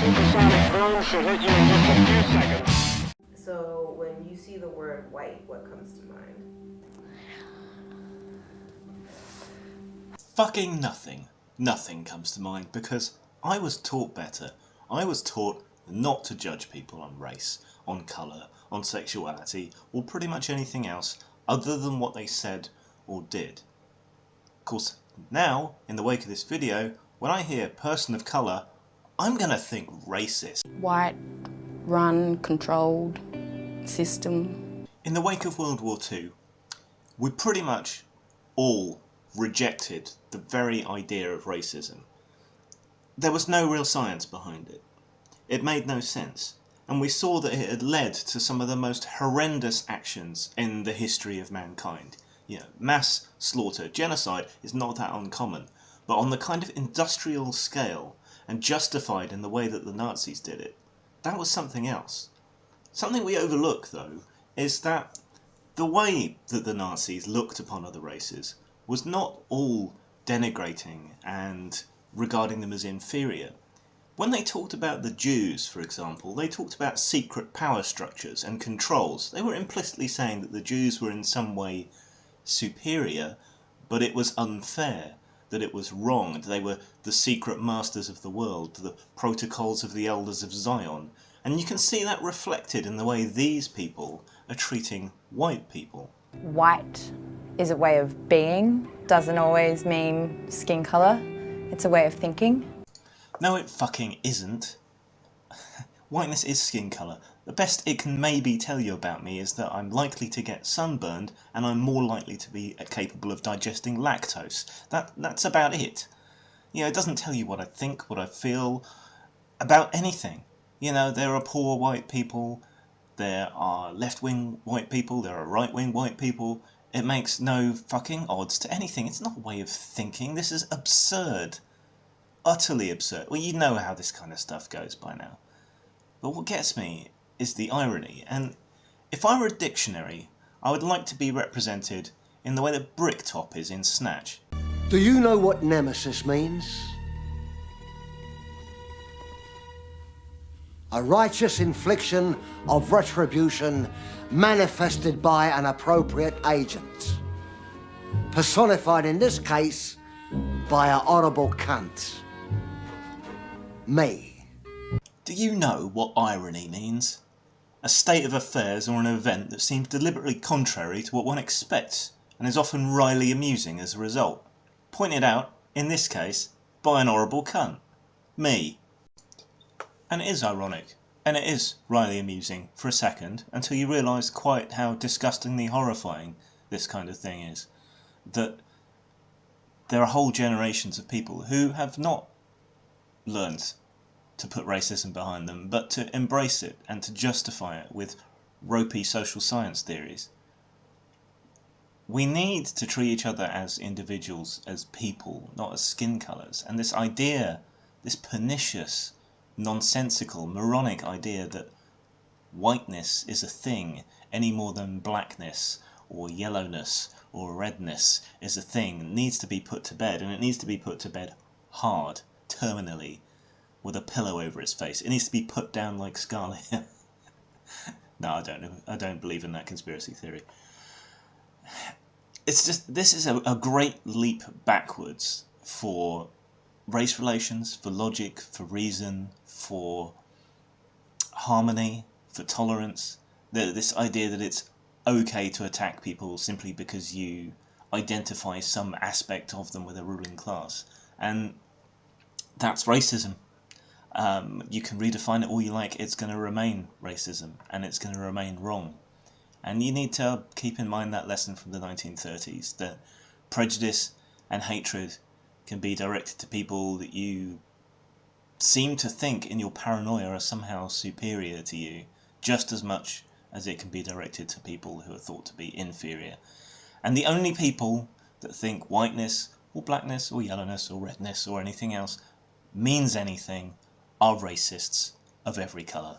Supersonic boom should hit you in just a few seconds. So when you see the word white, what comes to mind? Fucking nothing. Nothing comes to mind because I was taught better. I was taught not to judge people on race, on colour, on sexuality, or pretty much anything else other than what they said or did. Of course, now, in the wake of this video, when I hear person of colour, I'm gonna think racist. White, run, controlled system. In the wake of World War II, we pretty much all rejected the very idea of racism. There was no real science behind it. It made no sense. And we saw that it had led to some of the most horrendous actions in the history of mankind. You know, mass slaughter, genocide is not that uncommon, but on the kind of industrial scale and justified in the way that the Nazis did it, that was something else. Something we overlook, though, is that the way that the Nazis looked upon other races was not all denigrating and regarding them as inferior. When they talked about the Jews, for example, they talked about secret power structures and controls. They were implicitly saying that the Jews were in some way superior, but it was unfair, that it was wrong, that they were the secret masters of the world, the protocols of the elders of Zion. And you can see that reflected in the way these people are treating white people. White is a way of being, doesn't always mean skin colour. It's a way of thinking. No, it fucking isn't. Whiteness is skin colour. The best it can maybe tell you about me is that I'm likely to get sunburned and I'm more likely to be capable of digesting lactose. That's about it. You know, it doesn't tell you what I think, what I feel, about anything. You know, there are poor white people, there are left-wing white people, there are right-wing white people. It makes no fucking odds to anything. It's not a way of thinking. This is absurd. Utterly absurd. Well, you know how this kind of stuff goes by now. But what gets me is the irony, and if I were a dictionary, I would like to be represented in the way that Bricktop is in Snatch. Do you know what nemesis means? A righteous infliction of retribution manifested by an appropriate agent. Personified in this case by a horrible cunt. Me. Do you know what irony means? A state of affairs or an event that seems deliberately contrary to what one expects and is often wryly amusing as a result. Pointed out, in this case, by an horrible cunt. Me. And it is ironic, and it is wryly amusing for a second until you realise quite how disgustingly horrifying this kind of thing is. That there are whole generations of people who have not learned to put racism behind them, but to embrace it and to justify it with ropey social science theories. We need to treat each other as individuals, as people, not as skin colours. And this idea, this pernicious, nonsensical, moronic idea that whiteness is a thing any more than blackness or yellowness or redness is a thing, needs to be put to bed, and it needs to be put to bed hard, terminally, with a pillow over its face. It needs to be put down like Scarlet. No, I don't know. I don't believe in that conspiracy theory. It's just, this is a great leap backwards for race relations, for logic, for reason, for harmony, for tolerance. This idea that it's okay to attack people simply because you identify some aspect of them with a ruling class. And that's racism. You can redefine it all you like, it's going to remain racism, and it's going to remain wrong. And you need to keep in mind that lesson from the 1930s, that prejudice and hatred can be directed to people that you seem to think in your paranoia are somehow superior to you, just as much as it can be directed to people who are thought to be inferior. And the only people that think whiteness, or blackness, or yellowness, or redness, or anything else means anything are racists of every colour.